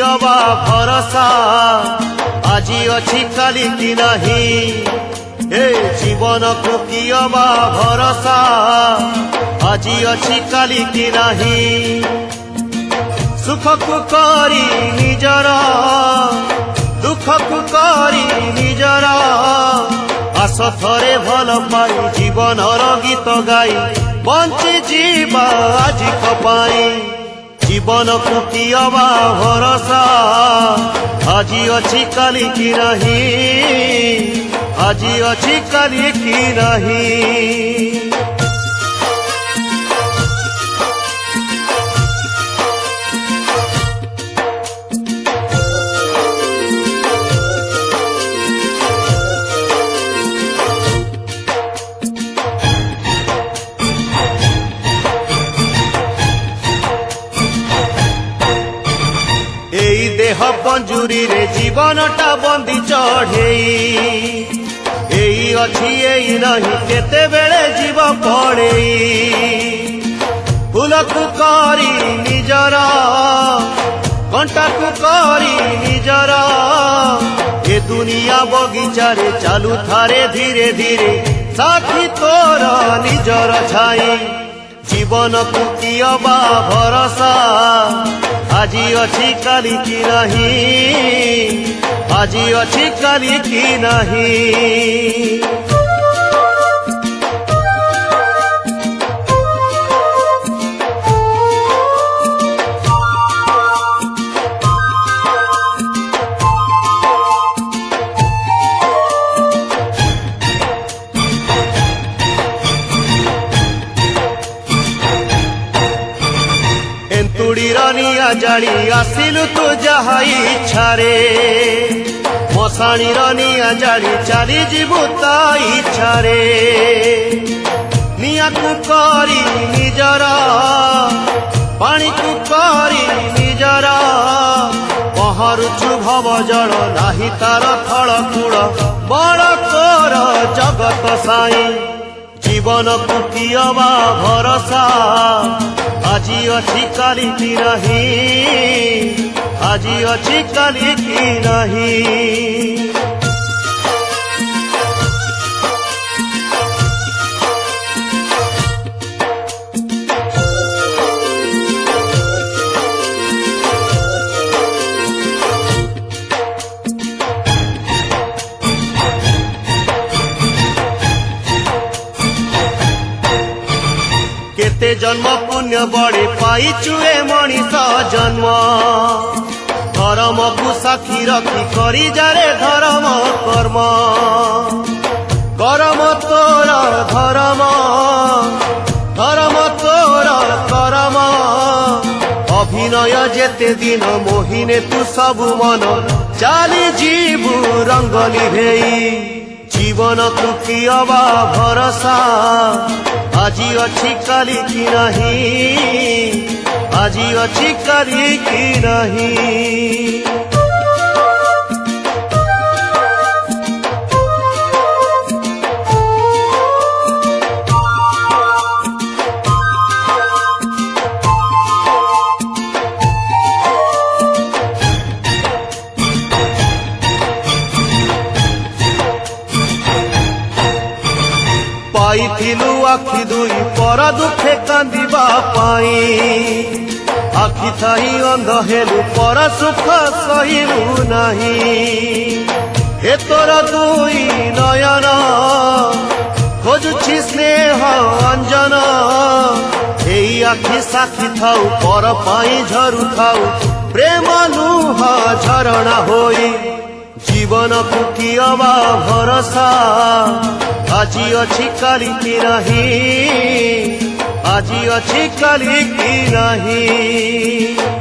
अबा भरोसा আজি अछि काली की नहीं ए जीवन को की अबा भरोसा আজি अछि काली की नहीं सुख को करी निजर दुख को करी निजर आस थरे भल पाई जीवन गीत गाई बंची जीवा আজি कपाई जीवन को की अबा भरोसा আজি अछि काली की नहीं আজি अछि काली की नहीं। देह पंजुरी रे जीवनटा बंदी चढ़ेई एई अछि एई रही केते बेले जीव पड़ेई फूल को करी निजर कंटा को करी निजर ए दुनिया बगीचा रे चालू थारे धीरे धीरे साथी तोर निजर छाई जीवन को की अबा भरोसा আজি अछि काली की नहीं আজি अछि काली की नहीं। तुड़ीरनिया जाड़ी आसिलु तू जहा इच्छा रे मशाणी रनिया जाड़ी चली जीवु ता इच्छा रे निया को करी निजर पानी को करी निजर पहरुछु भव जल नाही तार थल कूड़ बड़ तोर जगत साई जीवन को की अबा भरोसा আজি अछि काली की नहीं আজি अछि काली की नहीं। केते जन्म पुण्य बड़े पाई चुए मनीष जन्म धर्म को साक्षी रखी करी जारे धर्म कर्म कर्म तोर धर्म धर्म तोर कर्म अभिनय जेते दिन मोहिने तू सब मन चाली जीवु रंग लिभेई जीवन को की अबा भरोसा আজি अछि काली की नहीं আজি अछि काली की नहीं। पाइथिलु आखि दुई पर दुखे कांदिबा पाई आखि थाई अंध हेलु पर सुख सहिलु नहीं ए तोर दुई नयन खोजुछि स्नेह अंजन एई आखि साखी थाउ पर पाई झरु थाउ प्रेम लुह झरणा होई जीवन को की अबा भरोसा আজি अछि काली की नहीं আজি अछि काली की नहीं।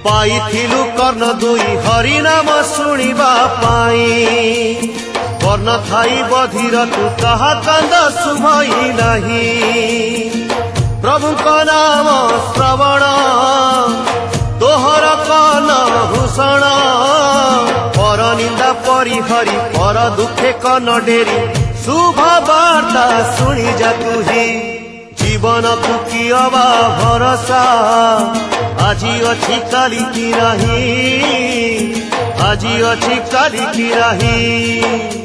पाइथिलु कर्ण दुई हरि नाम शुणिबा पाई कर्ण थाई बधिर तू कहा कांद सुभई नहीं प्रभुଙ୍କ नाम श्रवण तोहर कन भूषण पर निंदा परिहरी पर दुखे कन डेरी शुभ वार्ता शुणी जा तुही जीवन को कि अबा भरोसा আজি अछि काली की नहीं আজি अछि काली की नहीं।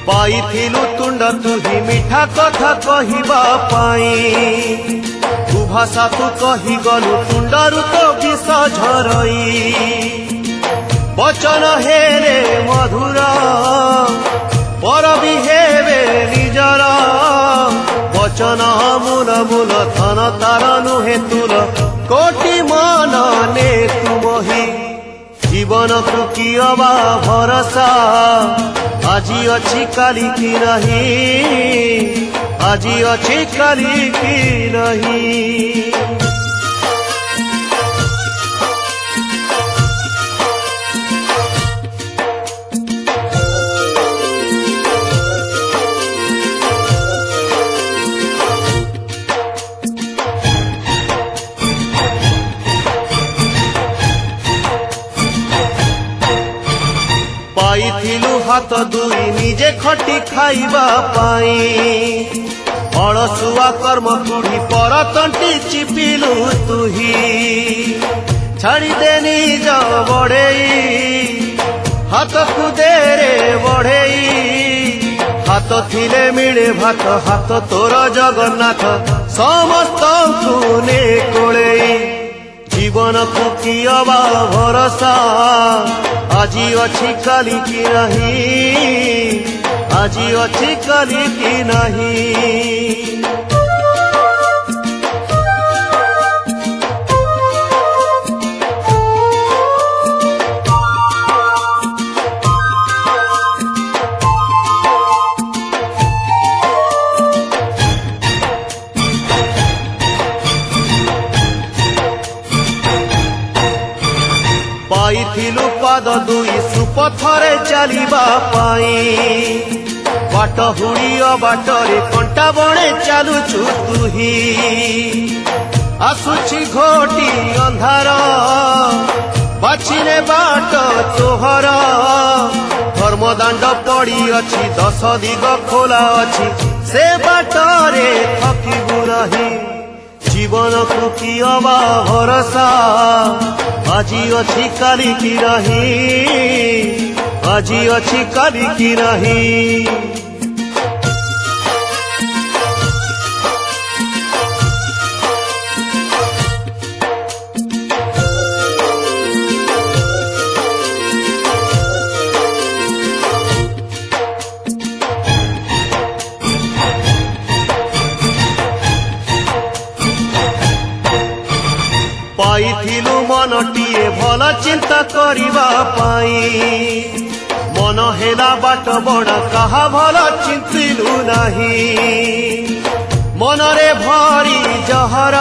पाइथिलु तुंड तुही मिठा कथा कहिबा पाई तू भाषा तू कही गलु तुंडरु तो विष झरई वचन हेरे मधुर पर बिहेवे निजर वचन मूल मूल धन तार नुहे तुल कोटि मन ने तुमही जीवन को कि अबा भरोसा আজি अछि काली की नहीं আজি अछि काली की नहीं। पाइथिलु हाथ दुई निजे खटी खाइबा पाई अलसुआ कर्म कुड़ी पर तंटी चिपिलु तुही छाड़ी दे निज बड़ेई हाथ को देरे बढ़ेई हाथ थिले मिले भात हाथ तोर जगन्नाथ समस्त को ने कोड़ेई जीवन को कि अबा भरोसा আজি अछि काली की नहीं আজি अछि काली की नहीं। पाइथिलु पाद दुई सुपथरे चलिबा पाई बाट हुड़िया बाटरे कंटा बणे चालुचु तुही आसुछि घोटी अंधार बाछिले बाट तोहर धर्मदांड पड़ी अछि 10 दिग खोला अछि से बाटरे थकिबु रही जीवन को कि अबा भरोसा আজি अछि काली की नहीं আজি अछि काली की नहीं। पाइथिलु मनटिए भल चिंता करिबा पाई मन हेला बाट बड़ा कहा भल चिंतिलु नहीं मनरे भरी जहर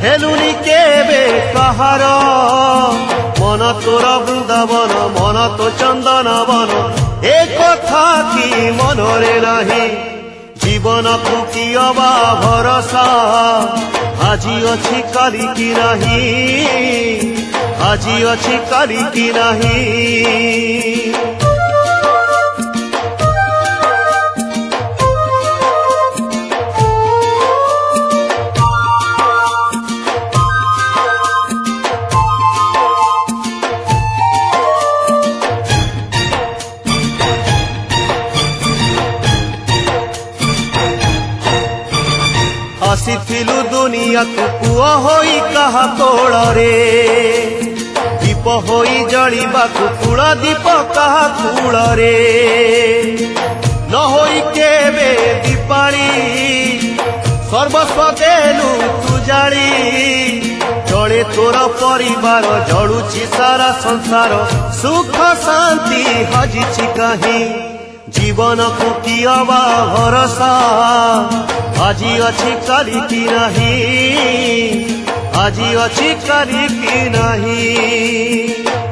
हेलुनी केबे कहार मन तोर वृंदावन मन तो चंदन वन एक कथा की मनरे नहीं जीवन को कि अबा भरोसा আজি अछि काली की नहीं আজি अछि काली की नहीं। ଆସିଥିଲୁ ଦୁନିଆକୁ ପୁଅ ହୋଇ କାହା କୋଳରେ ଦୀପ ହୋଇ ଜଳିବାକୁ କୂଳ ଦୀପ କାହା କୂଳରେ ନ ହୋଇ କେବେ ଦୀପାଳି ସର୍ବସ୍ୱ ଦେଲୁ ତୁ ଜାଳି ଜଳେ तले तोर परिवार जड़ुची सारा संसार सुख शांति हजिछि कहीं जीवन को कियबा भरोसा आजी अछि करी कि नहीं आजी अछि करी कि नहीं।